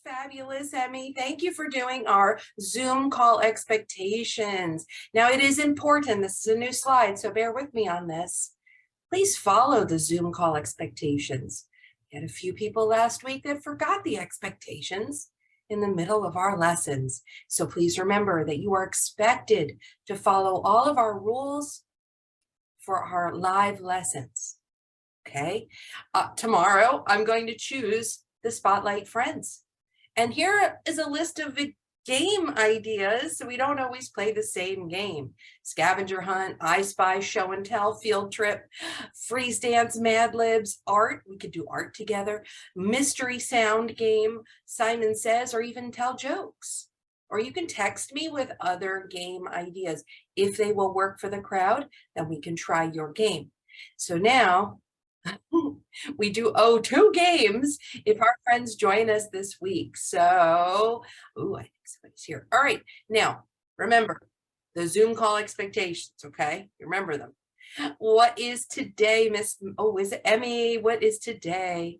fabulous, Emmy. Thank you for doing our Zoom call expectations. Now, it is important. This is a new slide, so bear with me on this. Please follow the Zoom call expectations. We had a few people last week that forgot the expectations in the middle of our lessons. So please remember that you are expected to follow all of our rules for our live lessons. Okay, tomorrow I'm going to choose the Spotlight Friends. And here is a list of the game ideas. So we don't always play the same game. Scavenger hunt, I Spy, show and tell, field trip, freeze dance, Mad Libs, art. We could do art together. Mystery sound game, Simon Says, or even tell jokes. Or you can text me with other game ideas. If they will work for the crowd, then we can try your game. So now, we do owe 2 games if our friends join us this week. So, I think somebody's here. All right, now remember the Zoom call expectations, okay? Remember them. What is today, Miss? Oh, is it Emmy? What is today?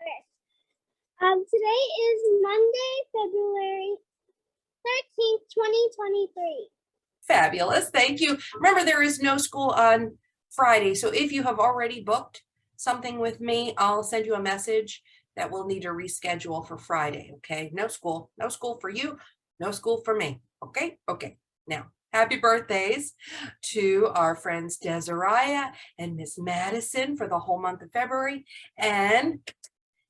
Okay. Today is Monday, February 13th, 2023. Fabulous, thank you. Remember, there is no school on Friday. So if you have already booked something with me, I'll send you a message that we'll need to reschedule for Friday. Okay, no school for you, no school for me. Okay. Now, happy birthdays to our friends Desiree and Miss Madison for the whole month of February. And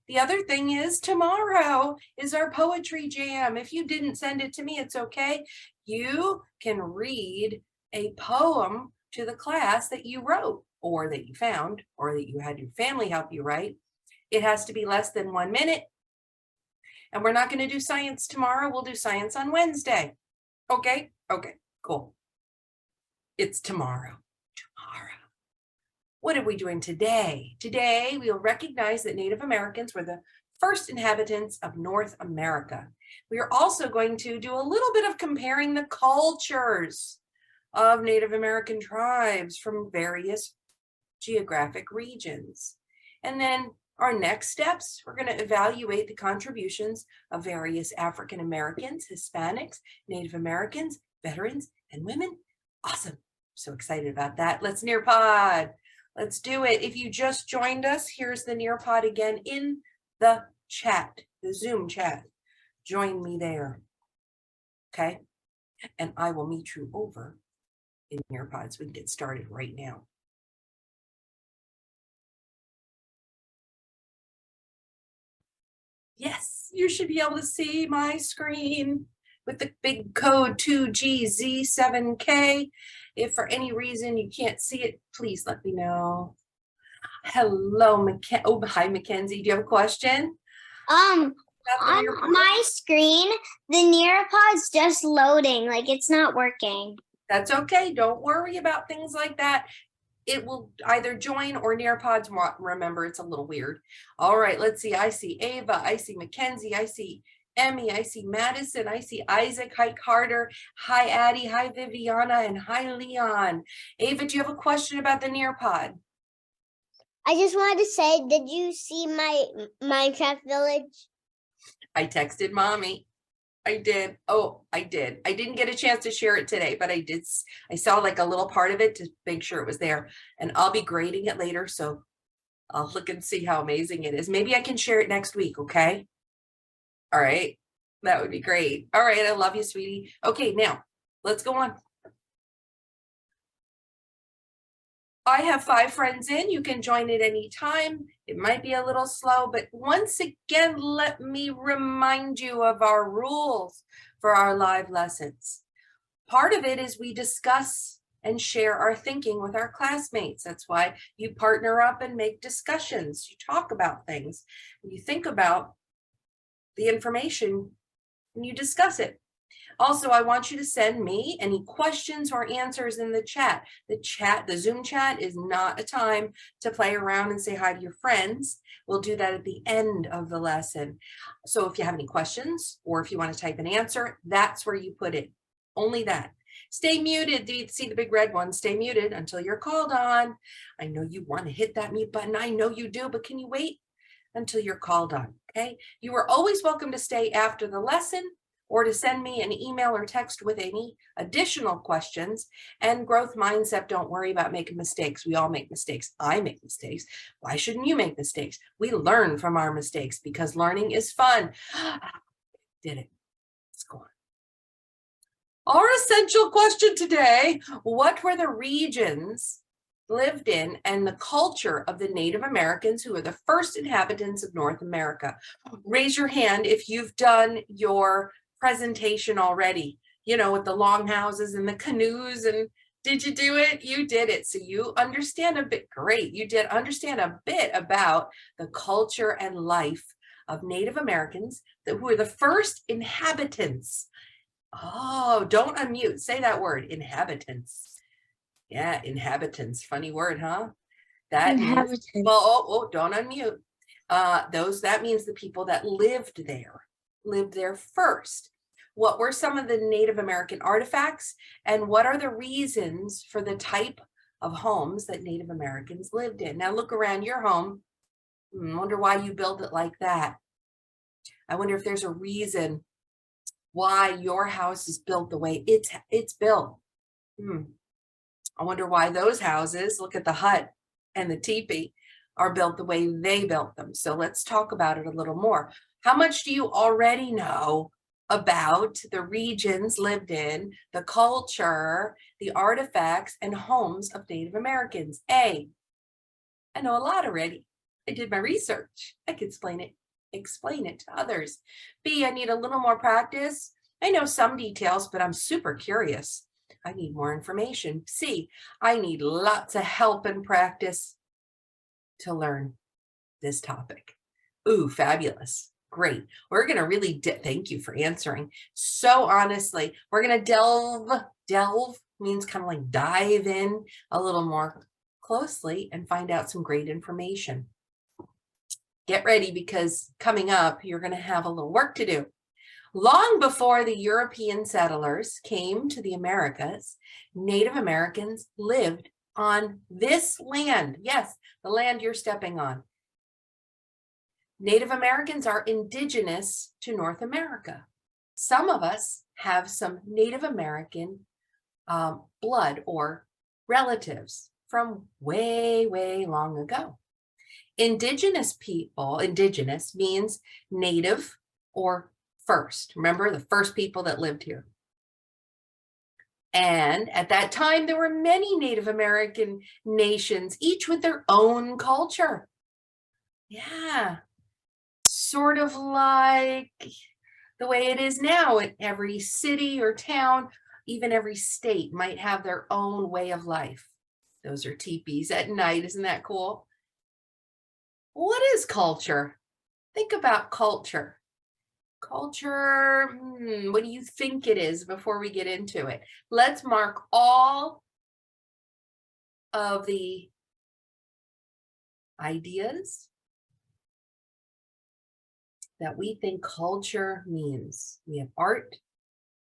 the other thing is tomorrow is our poetry jam. If you didn't send it to me, it's okay. You can read a poem to the class that you wrote or that you found or that you had your family help you write. It has to be less than 1 minute. And we're not going to do science tomorrow. We'll do science on Wednesday. Okay, cool. It's tomorrow. What are we doing today? Today, we'll recognize that Native Americans were the first inhabitants of North America. We are also going to do a little bit of comparing the cultures of Native American tribes from various geographic regions. And then our next steps, we're going to evaluate the contributions of various African Americans, Hispanics, Native Americans, veterans, and women. Awesome. So excited about that. Let's Nearpod. Let's do it. If you just joined us, here's the Nearpod again in the chat, the Zoom chat. Join me there. Okay. And I will meet you over in Nearpod so we can get started right now. Yes, you should be able to see my screen with the big code 2GZ7K. If for any reason you can't see it, please let me know. Hello, hi, Mackenzie. Do you have a question? On my screen, the Nearpod's just loading, like it's not working. That's okay. Don't worry about things like that. It will either join or Nearpods. Remember, it's a little weird. All right, let's see. I see Ava. I see Mackenzie. I see Emmy. I see Madison. I see Isaac. Hi, Carter. Hi, Addie. Hi, Viviana. And hi, Leon. Ava, do you have a question about the Nearpod? I just wanted to say, did you see my Minecraft village? I texted mommy. I did. Oh, I did. I didn't get a chance to share it today, but I did. I saw like a little part of it to make sure it was there, and I'll be grading it later. So I'll look and see how amazing it is. Maybe I can share it next week. Okay. All right. That would be great. All right. I love you, sweetie. Okay. Now let's go on. I have 5 friends in. You can join at any time. It might be a little slow, but once again, let me remind you of our rules for our live lessons. Part of it is we discuss and share our thinking with our classmates. That's why you partner up and make discussions. You talk about things. You think about the information and you discuss it. Also, I want you to send me any questions or answers in the chat. The Zoom chat is not a time to play around and say hi to your friends. We'll do that at the end of the lesson. So if you have any questions or if you want to type an answer, that's where you put it. Only that. Stay muted. Do you see the big red one? Stay muted until you're called on. I know you want to hit that mute button. I know you do, but can you wait until you're called on, okay? You are always welcome to stay after the lesson or to send me an email or text with any additional questions. And growth mindset, don't worry about making mistakes. We all make mistakes. I make mistakes. Why shouldn't you make mistakes? We learn from our mistakes because learning is fun. Did it. Let's go on. Our essential question today, what were the regions lived in and the culture of the Native Americans who were the first inhabitants of North America? Raise your hand if you've done your presentation already, you know, with the longhouses and the canoes. And did you do it? You did it. So you understand a bit. Great. You did understand a bit about the culture and life of Native Americans who were the first inhabitants. Oh, don't unmute. Say that word, inhabitants. Yeah, inhabitants. Funny word, huh? That means, well, don't unmute. That means the people that lived there first. What were some of the Native American artifacts, and what are the reasons for the type of homes that Native Americans lived in? Now look around your home. I wonder why you built it like that. I wonder if there's a reason why your house is built the way it's built. I wonder why those houses, look at the hut and the teepee, are built the way they built them. So let's talk about it a little more. How much do you already know about the regions lived in, the culture, the artifacts, and homes of Native Americans? A, I know a lot already. I did my research. I can explain it to others. B, I need a little more practice. I know some details, but I'm super curious. I need more information. C, I need lots of help and practice to learn this topic. Ooh, fabulous. Great. We're going to really, thank you for answering. So honestly, we're going to delve means kind of like dive in a little more closely and find out some great information. Get ready, because coming up, you're going to have a little work to do. Long before the European settlers came to the Americas, Native Americans lived on this land. Yes, the land you're stepping on. Native Americans are indigenous to North America. Some of us have some Native American blood or relatives from way, way long ago. Indigenous people, indigenous means native or first. Remember, the first people that lived here. And at that time, there were many Native American nations, each with their own culture. Yeah, sort of like the way it is now. In every city or town, even every state might have their own way of life. Those are teepees at night. Isn't that cool? What is culture? Think about culture. Culture, what do you think it is before we get into it? Let's mark all of the ideas that we think culture means. We have art,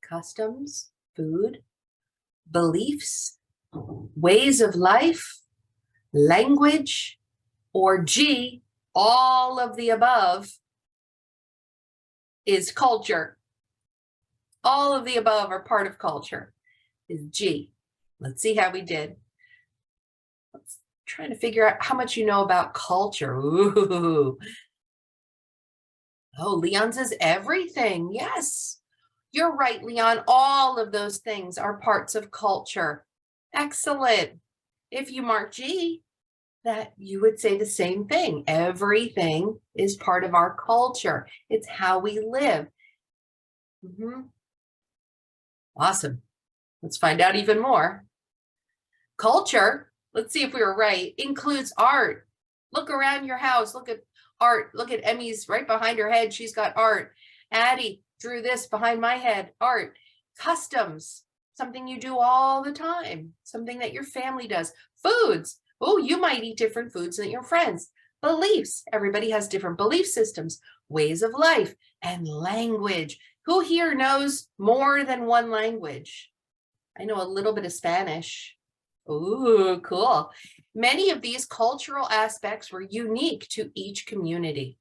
customs, food, beliefs, ways of life, language, or G, all of the above is culture. All of the above are part of culture, is G. Let's see how we did. Let's try to figure out how much you know about culture. Ooh. Oh, Leon says everything. Yes, you're right, Leon. All of those things are parts of culture. Excellent. If you mark G, that you would say the same thing. Everything is part of our culture. It's how we live. Awesome. Let's find out even more. Culture, let's see if we were right, includes art. Look around your house. Look at art. Look at Emmy's right behind her head. She's got art. Addie drew this behind my head. Art. Customs, something you do all the time, something that your family does. Foods. Oh, you might eat different foods than your friends. Beliefs. Everybody has different belief systems, ways of life, and language. Who here knows more than one language? I know a little bit of Spanish. Ooh, cool. Many of these cultural aspects were unique to each community.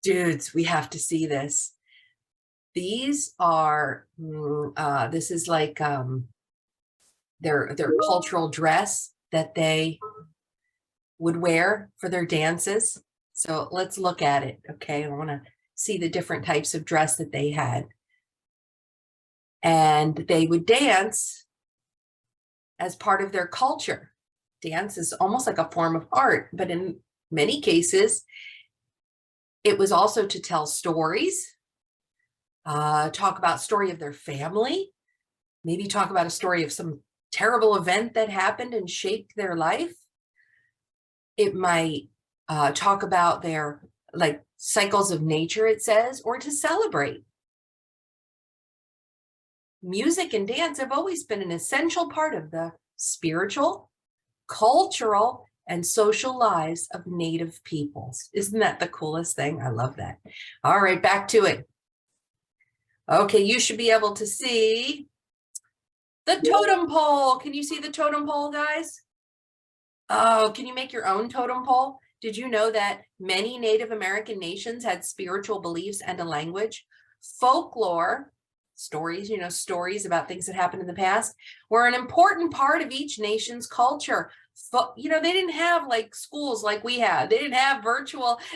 Dudes, we have to see this. These are, this is like their cultural dress that they would wear for their dances. So let's look at it. Okay, I want to see the different types of dress that they had. And they would dance as part of their culture. Dance is almost like a form of art, but in many cases, it was also to tell stories, talk about story of their family, maybe talk about a story of some terrible event that happened and shaped their life. It might talk about their like cycles of nature, it says, or to celebrate. Music and dance have always been an essential part of the spiritual, cultural, and social lives of Native peoples. Isn't that the coolest thing? I love that. All right, back to it. Okay, you should be able to see the totem pole. Can you see the totem pole, guys? Oh, can you make your own totem pole? Did you know that many Native American nations had spiritual beliefs and a language? Folklore, stories, stories about things that happened in the past, were an important part of each nation's culture. They didn't have like schools like we have. They didn't have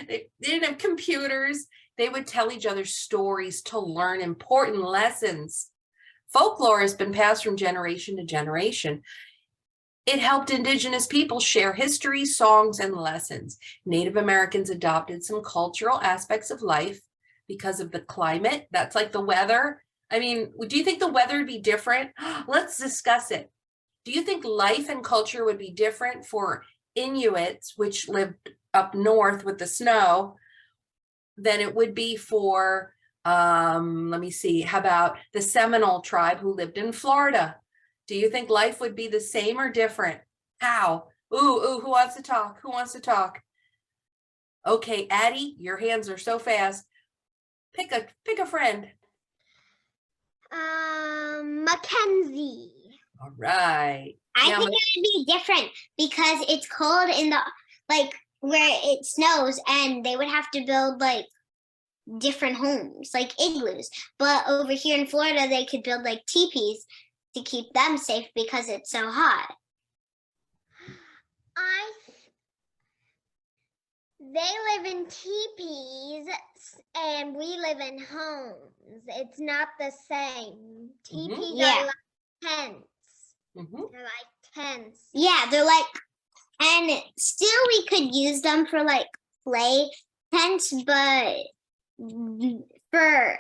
they didn't have computers. They would tell each other stories to learn important lessons. Folklore has been passed from generation to generation. It helped indigenous people share history, songs, and lessons. Native Americans adopted some cultural aspects of life because of the climate. That's like the weather. I mean, do you think the weather would be different? Let's discuss it. Do you think life and culture would be different for Inuits, which lived up north with the snow, than it would be for, let me see, how about the Seminole tribe who lived in Florida? Do you think life would be the same or different? How? Ooh, who wants to talk? Who wants to talk? Okay, Addie, your hands are so fast. Pick a friend. Mackenzie. All right. I think it would be different because it's cold in the where it snows, and they would have to build like different homes, like igloos. But over here in Florida, they could build like teepees to keep them safe because it's so hot. They live in teepees and we live in homes. It's not the same. Teepees are like tents. They're like tents. Yeah, they're like, and still we could use them for like play tents, but for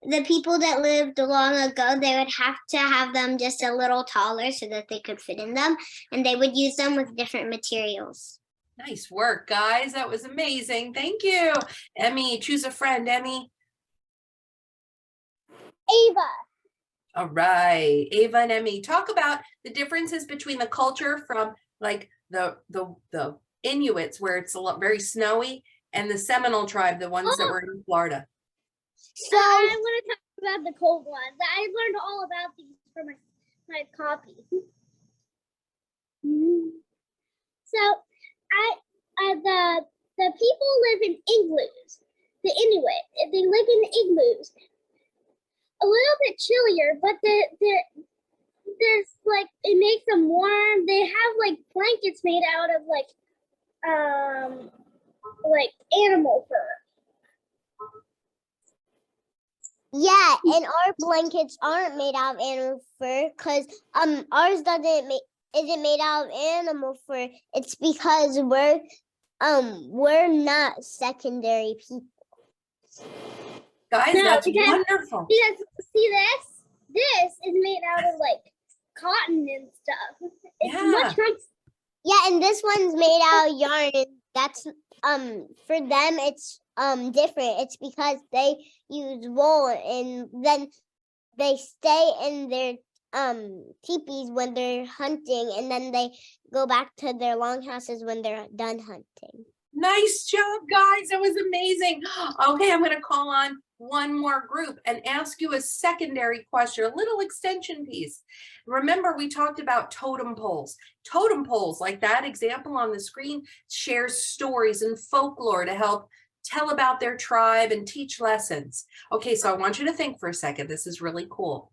the people that lived long ago, they would have to have them just a little taller so that they could fit in them, and they would use them with different materials. Nice work, guys. That was amazing. Thank you. Emmy, choose a friend, Emmy. Ava. All right, Ava and Emmy, talk about the differences between the culture from like the Inuits, where it's very snowy, and the Seminole tribe, the ones that were in Florida. So I want to talk about the cold ones. I learned all about these from my copy. So the people live in igloos. The Inuit, they live in igloos. A little bit chillier, but there's like, it makes them warm. They have like blankets made out of like animal fur. Yeah, and our blankets aren't made out of animal fur because ours isn't made out of animal fur. It's because we're not secondary people. Guys, that's wonderful. Because see this? This is made out of like cotton and stuff. It's much nicer. Yeah, and this one's made out of yarn, and that's for them it's different. It's because they use wool, and then they stay in their teepees when they're hunting, and then they go back to their longhouses when they're done hunting. Nice job, guys. That was amazing. Okay, I'm going to call on one more group and ask you a secondary question, a little extension piece. Remember, we talked about totem poles. Totem poles, like that example on the screen, share stories and folklore to help tell about their tribe and teach lessons. Okay, so I want you to think for a second. This is really cool.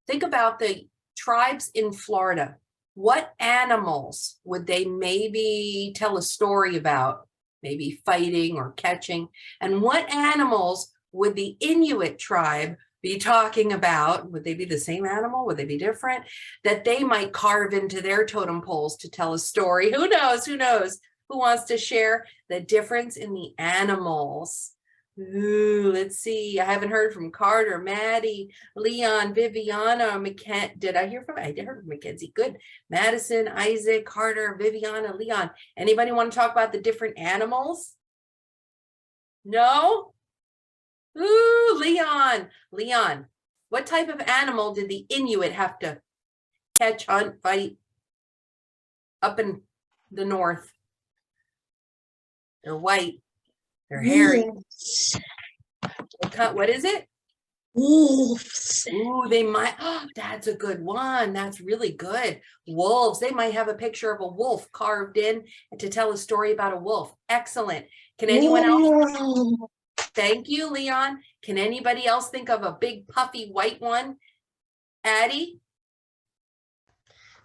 Think about the tribes in Florida. What animals would they maybe tell a story about? Maybe fighting or catching. And what animals would the Inuit tribe be talking about? Would they be the same animal? Would they be different? That they might carve into their totem poles to tell a story. Who knows? Who knows? Who wants to share the difference in the animals? Ooh, let's see. I haven't heard from Carter, Maddie, Leon, Viviana, Did I hear from? I did hear from Mackenzie. Good. Madison, Isaac, Carter, Viviana, Leon. Anybody want to talk about the different animals? No? Ooh, Leon. Leon, what type of animal did the Inuit have to catch, hunt, fight up in the north? They're white. They're hairy. What is it? Wolves. Ooh, they might. Oh, that's a good one. That's really good. Wolves. They might have a picture of a wolf carved in to tell a story about a wolf. Excellent. Can anyone else? Thank you, Leon. Can anybody else think of a big puffy white one? Addie?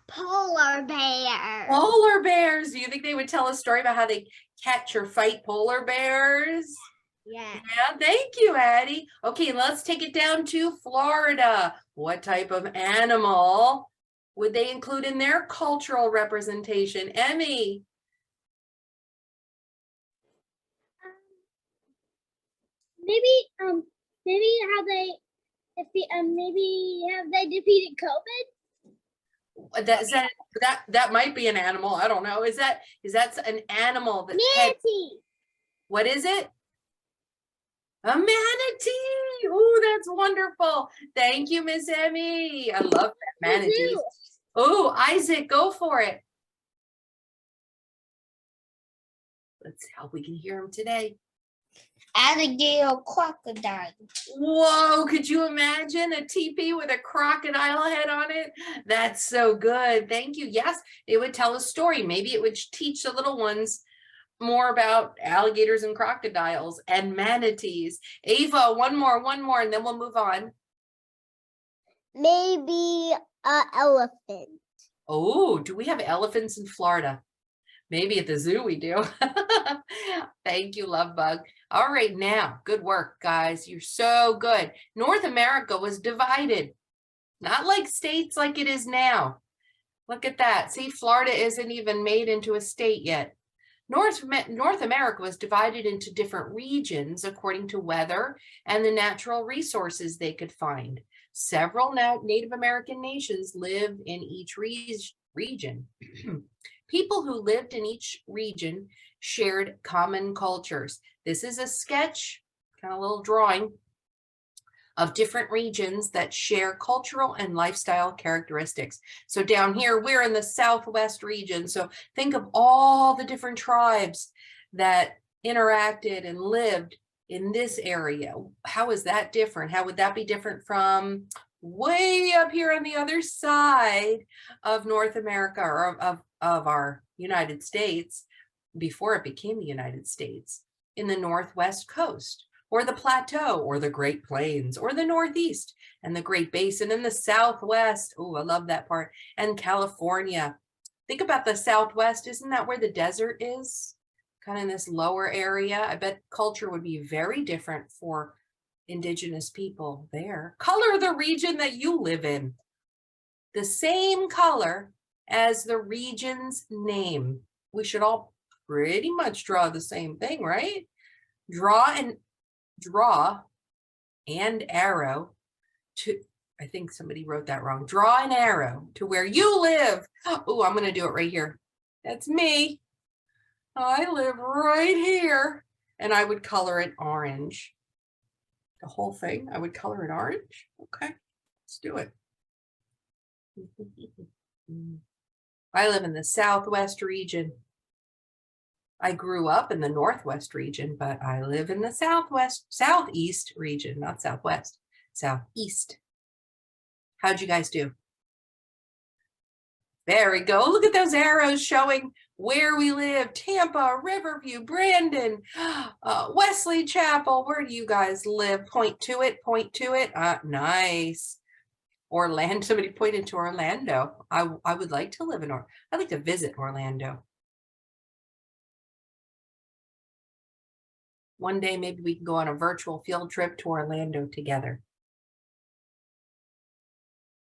Polar bear. Polar bears. Do you think they would tell a story about how they catch or fight polar bears? Yeah. Yeah, thank you, Addie. Okay, let's take it down to Florida. What type of animal would they include in their cultural representation? Emmy? Maybe how they maybe have they defeated COVID? That might be an animal. I don't know. Is that an animal that Manatee. What is it? A manatee. Oh, that's wonderful. Thank you, Miss Emmy. I love that manatee. Oh, Isaac, go for it. Let's hope we can hear him today. Alligator crocodile. Whoa, could you imagine a teepee with a crocodile head on it? That's so good. Thank you. Yes, it would tell a story. Maybe it would teach the little ones more about alligators and crocodiles and manatees. Ava, one more, and then we'll move on. Maybe an elephant. Oh, do we have elephants in Florida? Maybe at the zoo we do. Thank you, Love Bug. All right, now, good work, guys. You're so good. North America was divided, not like states like it is now. Look at that. See, Florida isn't even made into a state yet. North America was divided into different regions according to weather and the natural resources they could find. Several Native American nations lived in each region. People who lived in each region shared common cultures. This is a sketch, kind of a little drawing of different regions that share cultural and lifestyle characteristics. So down here, we're in the Southwest region. So think of all the different tribes that interacted and lived in this area. How is that different? How would that be different from way up here on the other side of North America, or of our United States before it became the United States, in the Northwest coast, or the Plateau, or the Great Plains, or the Northeast, and the Great Basin in the Southwest. Oh, I love that part. And California. Think about the Southwest. Isn't that where the desert is? Kind of in this lower area. I bet culture would be very different for indigenous people there. Color the region that you live in. The same color as the region's name. We should all pretty much draw the same thing, right? Draw and arrow to, I think somebody wrote that wrong. Draw an arrow to where you live. Oh, I'm going to do it right here. That's me. I live right here. And I would color it orange. The whole thing, I would color it orange. Okay, let's do it. I live in the Southwest region. I grew up in the Northwest region, but I live in the Southeast region, not Southwest, Southeast. How'd you guys do? There we go. Look at those arrows showing where we live, Tampa, Riverview, Brandon, Wesley Chapel. Where do you guys live? Point to it, point to it. Nice. Orlando, somebody pointed to Orlando. I would like to live in I'd like to visit Orlando. One day, maybe we can go on a virtual field trip to Orlando together.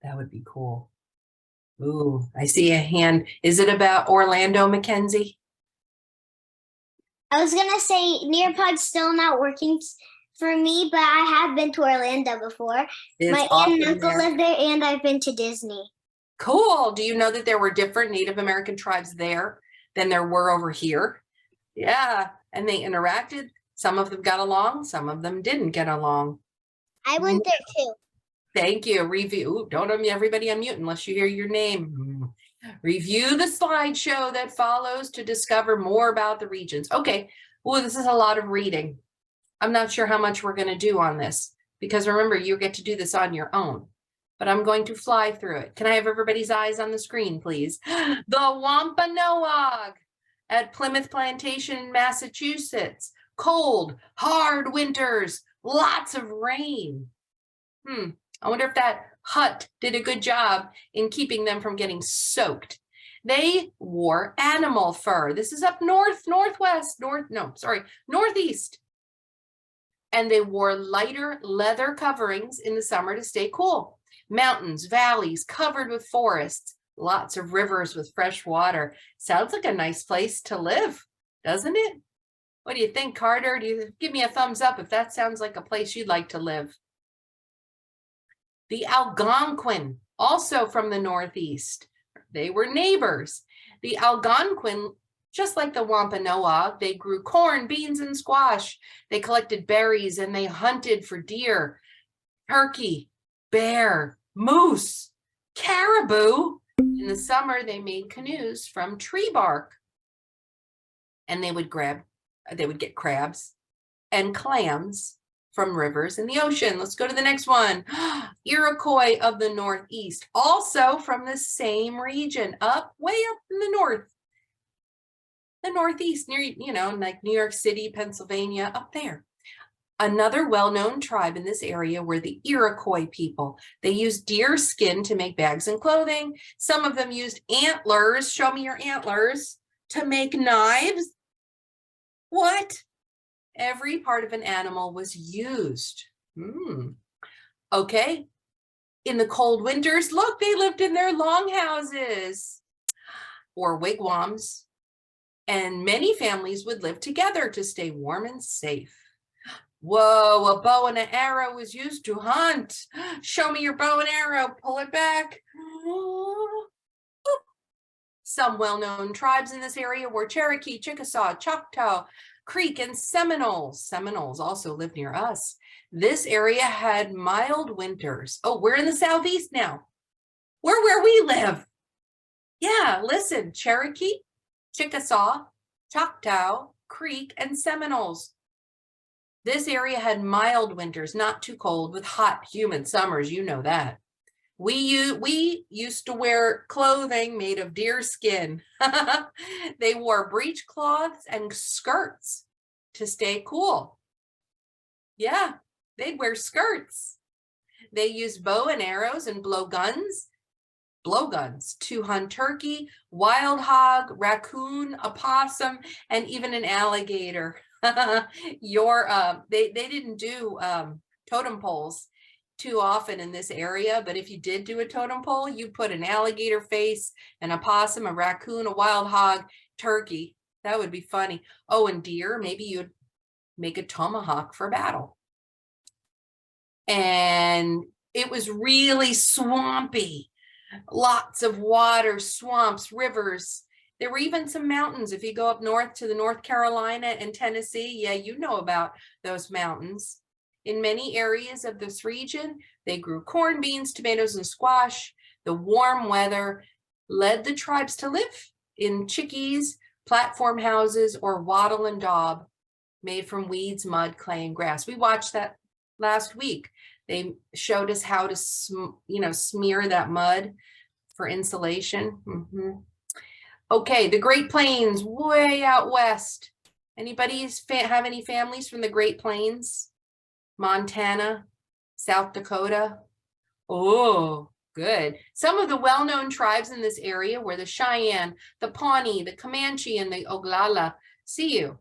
That would be cool. Ooh, I see a hand. Is it about Orlando, Mackenzie? I was gonna say Nearpod's still not working for me, but I have been to Orlando before. It's My aunt awesome and uncle there. live there, and I've been to Disney. Cool. Do you know that there were different Native American tribes there than there were over here? Yeah, and they interacted. Some of them got along, some of them didn't get along. I went there too. Thank you. Review. Ooh, don't everybody unmute unless you hear your name. Review the slideshow that follows to discover more about the regions. Okay. Well, this is a lot of reading. I'm not sure how much we're going to do on this because remember, you get to do this on your own, but I'm going to fly through it. Can I have everybody's eyes on the screen, please? The Wampanoag at Plymouth Plantation, Massachusetts. Cold, hard winters, lots of rain. I wonder if that hut did a good job in keeping them from getting soaked. They wore animal fur. This is up north, northeast. And they wore lighter leather coverings in the summer to stay cool. Mountains, valleys covered with forests, lots of rivers with fresh water. Sounds like a nice place to live, doesn't it? What do you think, Carter? Give me a thumbs up if that sounds like a place you'd like to live. The Algonquin, also from the Northeast. They were neighbors. The Algonquin, just like the Wampanoag, they grew corn, beans, and squash. They collected berries and they hunted for deer, turkey, bear, moose, caribou. In the summer, they made canoes from tree bark. And they would get crabs and clams from rivers in the ocean. Let's go to the next one. Iroquois of the Northeast, also from the same region, way up in the north. The Northeast, near, like New York City, Pennsylvania, up there. Another well-known tribe in this area were the Iroquois people. They used deer skin to make bags and clothing. Some of them used antlers, show me your antlers, to make knives. What? Every part of an animal was used. Okay. In the cold winters, look, they lived in their longhouses or wigwams, and many families would live together to stay warm and safe. Whoa, a bow and an arrow was used to hunt. Show me your bow and arrow, pull it back. Some well-known tribes in this area were Cherokee, Chickasaw, Choctaw, Creek, and Seminoles. Seminoles also lived near us. This area had mild winters. Oh, we're in the Southeast now. We're where we live. Yeah, listen, Cherokee, Chickasaw, Choctaw, Creek, and Seminoles. This area had mild winters, not too cold, with hot, humid summers. You know that. We used to wear clothing made of deer skin. They wore breechcloths and skirts to stay cool. Yeah, they'd wear skirts. They used bow and arrows and blowguns to hunt turkey, wild hog, raccoon, opossum, and even an alligator. They didn't do totem poles too often in this area, but if you did do a totem pole, you put an alligator face, an opossum, a raccoon, a wild hog, turkey. That would be funny. Oh, and deer, maybe you'd make a tomahawk for battle. And it was really swampy. Lots of water, swamps, rivers. There were even some mountains. If you go up north to the North Carolina and Tennessee, yeah, you know about those mountains. In many areas of this region, they grew corn, beans, tomatoes, and squash. The warm weather led the tribes to live in chickees, platform houses, or wattle and daub made from weeds, mud, clay, and grass. We watched that last week. They showed us how to, smear that mud for insulation. Okay, the Great Plains, way out west. Anybody have any families from the Great Plains? Montana, South Dakota? Oh, good. Some of the well-known tribes in this area were the Cheyenne, the Pawnee, the Comanche, and the Oglala. See you.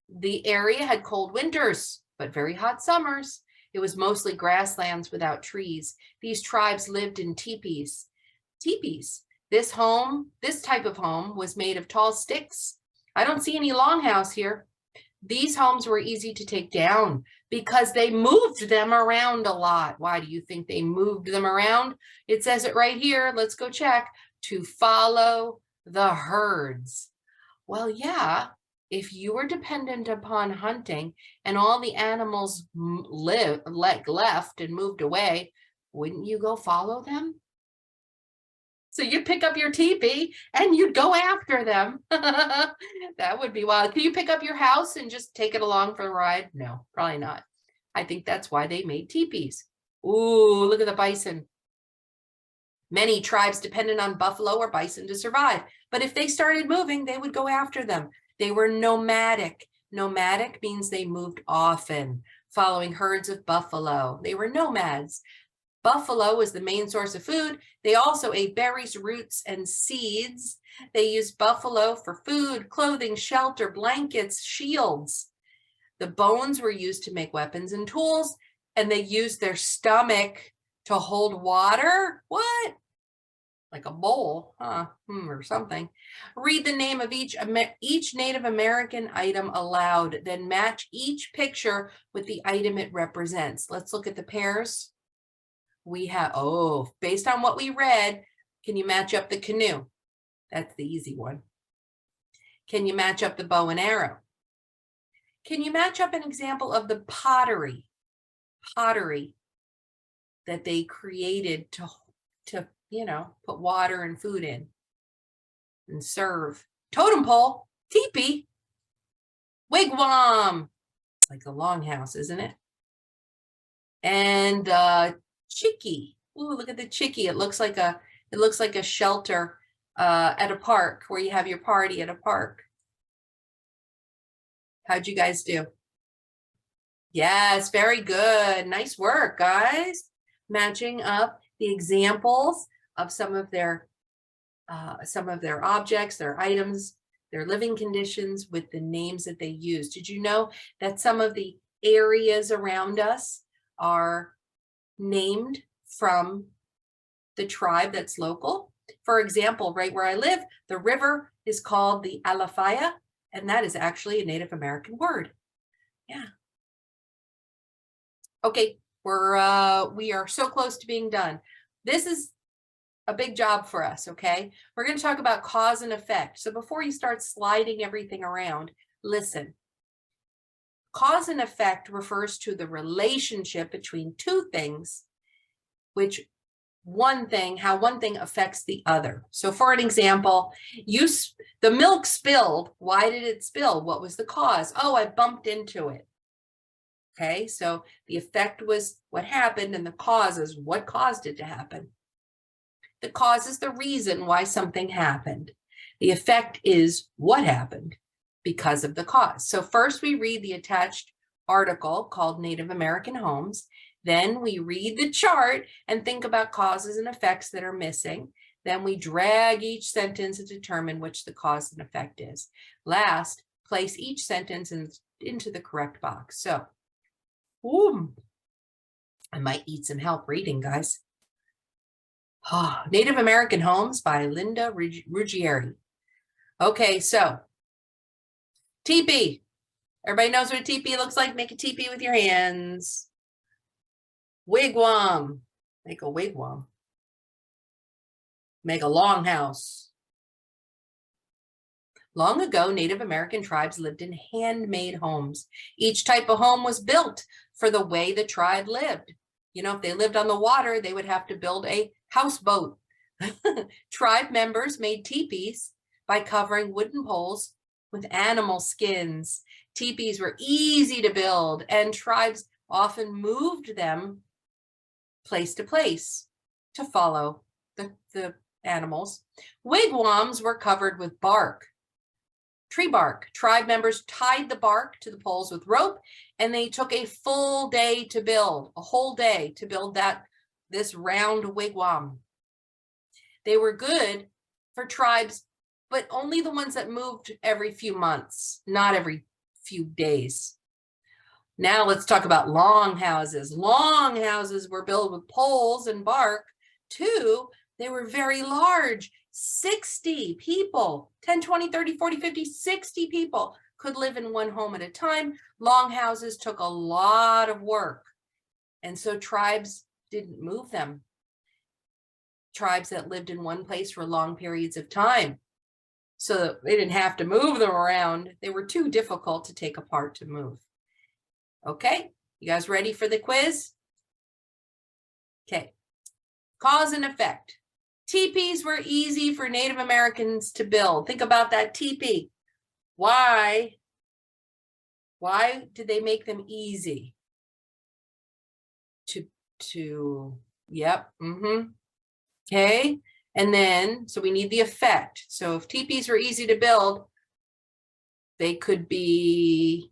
The area had cold winters, but very hot summers. It was mostly grasslands without trees. These tribes lived in teepees. Teepees. This type of home was made of tall sticks. I don't see any longhouse here. These homes were easy to take down because they moved them around a lot. Why do you think they moved them around? It says it right here. Let's go check. To follow the herds. Well, yeah, if you were dependent upon hunting and all the animals left and moved away, wouldn't you go follow them? So you'd pick up your teepee and you'd go after them. That would be wild. Can you pick up your house and just take it along for the ride? No, probably not. I think that's why they made teepees. Ooh, look at the bison. Many tribes depended on buffalo or bison to survive, but if they started moving, they would go after them. They were nomadic. Nomadic means they moved often, following herds of buffalo. They were nomads. Buffalo was the main source of food. They also ate berries, roots, and seeds. They used buffalo for food, clothing, shelter, blankets, shields. The bones were used to make weapons and tools, and they used their stomach to hold water. What? Like a bowl, huh? Or something. Read the name of each Native American item aloud, then match each picture with the item it represents. Let's look at the pairs. We have, based on what we read, can you match up the canoe? That's the easy one. Can you match up the bow and arrow? Can you match up an example of the pottery that they created to put water and food in and serve? Totem pole, teepee, wigwam, like a longhouse, isn't it? And chickie. Ooh, look at the chickie. It looks like a shelter at a park where you have your party at a park. How'd you guys do? Yes, very good. Nice work, guys. Matching up the examples of some of their objects, their items, their living conditions with the names that they use. Did you know that some of the areas around us are named from the tribe that's local? For example, right where I live, the river is called the Alafaya, and that is actually a Native American word. Yeah. Okay, we are so close to being done. This is a big job for us, okay? We're going to talk about cause and effect. So before you start sliding everything around, listen. Cause and effect refers to the relationship between two things, how one thing affects the other. So for an example, the milk spilled. Why did it spill? What was the cause? Oh, I bumped into it. Okay, so the effect was what happened, and the cause is what caused it to happen. The cause is the reason why something happened. The effect is what happened because of the cause. So first we read the attached article called Native American Homes. Then we read the chart and think about causes and effects that are missing. Then we drag each sentence and determine which the cause and effect is. Last, place each sentence into the correct box. So, I might need some help reading, guys. Native American Homes by Linda Ruggieri. Okay, so teepee. Everybody knows what a teepee looks like. Make a teepee with your hands. Wigwam. Make a wigwam. Make a longhouse. Long ago, Native American tribes lived in handmade homes. Each type of home was built for the way the tribe lived. You know, if they lived on the water, they would have to build a houseboat. Tribe members made teepees by covering wooden poles with animal skins. Teepees were easy to build, and tribes often moved them place to place to follow the animals. Wigwams were covered with bark, tree bark. Tribe members tied the bark to the poles with rope, and they took a full day to build, a whole day to build this round wigwam. They were good for tribes, but only the ones that moved every few months, not every few days. Now let's talk about long houses. Long houses were built with poles and bark too. They were very large. 60 people, 10, 20, 30, 40, 50, 60 people could live in one home at a time. Long houses took a lot of work. And so tribes didn't move them. Tribes that lived in one place for long periods of time. So they didn't have to move them around. They were too difficult to take apart to move. Okay, you guys ready for the quiz? Okay, cause and effect. Teepees were easy for Native Americans to build. Think about that teepee. Why did they make them easy? Yep, okay, and then, so we need the effect. So if teepees were easy to build, they could be,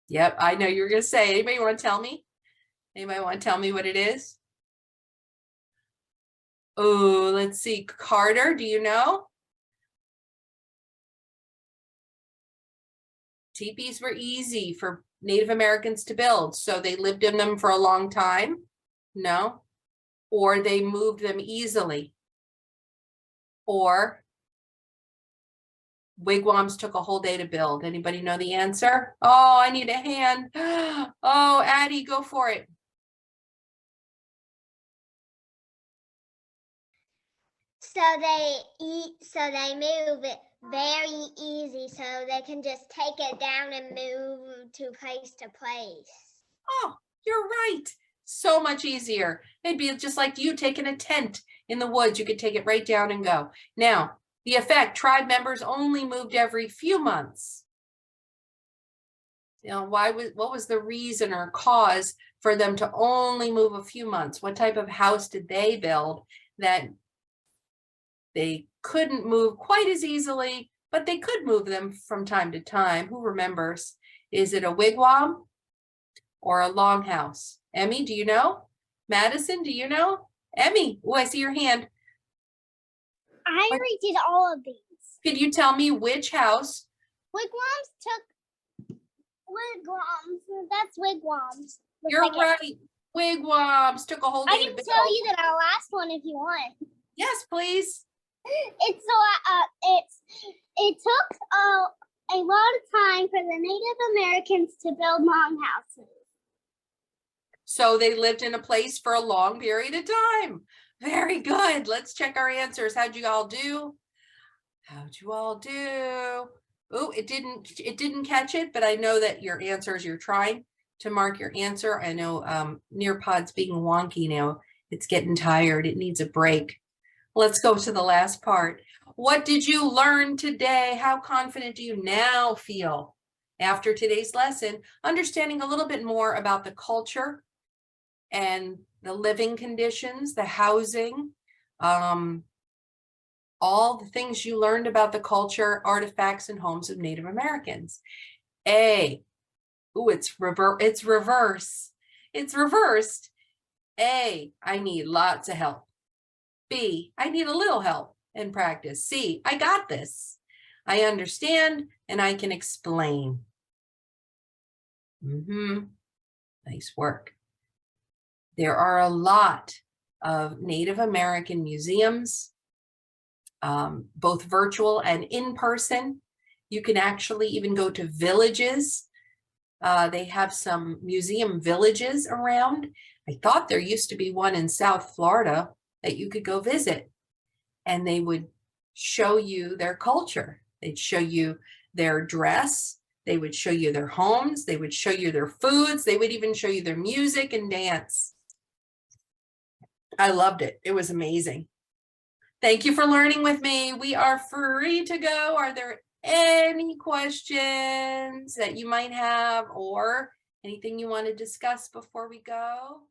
yep, I know you're gonna say, anybody want to tell me? Anybody want to tell me what it is? Oh, let's see, Carter, do you know? Teepees were easy for Native Americans to build, so they lived in them for a long time? No. Or they moved them easily? Or wigwams took a whole day to build? Anybody know the answer? Oh, I need a hand. Oh, Addie, go for it. So they move it very easy, so they can just take it down and move to place. Oh, you're right. So much easier. It'd be just like you taking a tent in the woods. You could take it right down and go. Now, the effect, tribe members only moved every few months. You know, what was the reason or cause for them to only move a few months? What type of house did they build that they couldn't move quite as easily, but they could move them from time to time? Who remembers? Is it a wigwam or a longhouse? Emmy, do you know? Madison, do you know? Emmy, oh, I see your hand. I already did all of these. Could you tell me which house? Wigwams took wigwams. That's wigwams. You're right. Wigwams took a whole day I to can build. tell you that our last one if you want. Yes, please. It took a lot of time for the Native Americans to build longhouses. So they lived in a place for a long period of time. Very good. Let's check our answers. How'd you all do? How'd you all do? Oh, it didn't catch it, but I know that your answers, you're trying to mark your answer. I know Nearpod's being wonky now. It's getting tired. It needs a break. Let's go to the last part. What did you learn today? How confident do you now feel after today's lesson? Understanding a little bit more about the culture and the living conditions, the housing, all the things you learned about the culture, artifacts, and homes of Native Americans. A, ooh, it's reverse. It's reversed. A, I need lots of help. B, I need a little help and practice. C, I got this. I understand and I can explain. Nice work. There are a lot of Native American museums, both virtual and in person. You can actually even go to villages. They have some museum villages around. I thought there used to be one in South Florida that you could go visit, and they would show you their culture. They'd show you their dress. They would show you their homes. They would show you their foods. They would even show you their music and dance. I loved it. It was amazing. Thank you for learning with me. We are free to go. Are there any questions that you might have or anything you want to discuss before we go?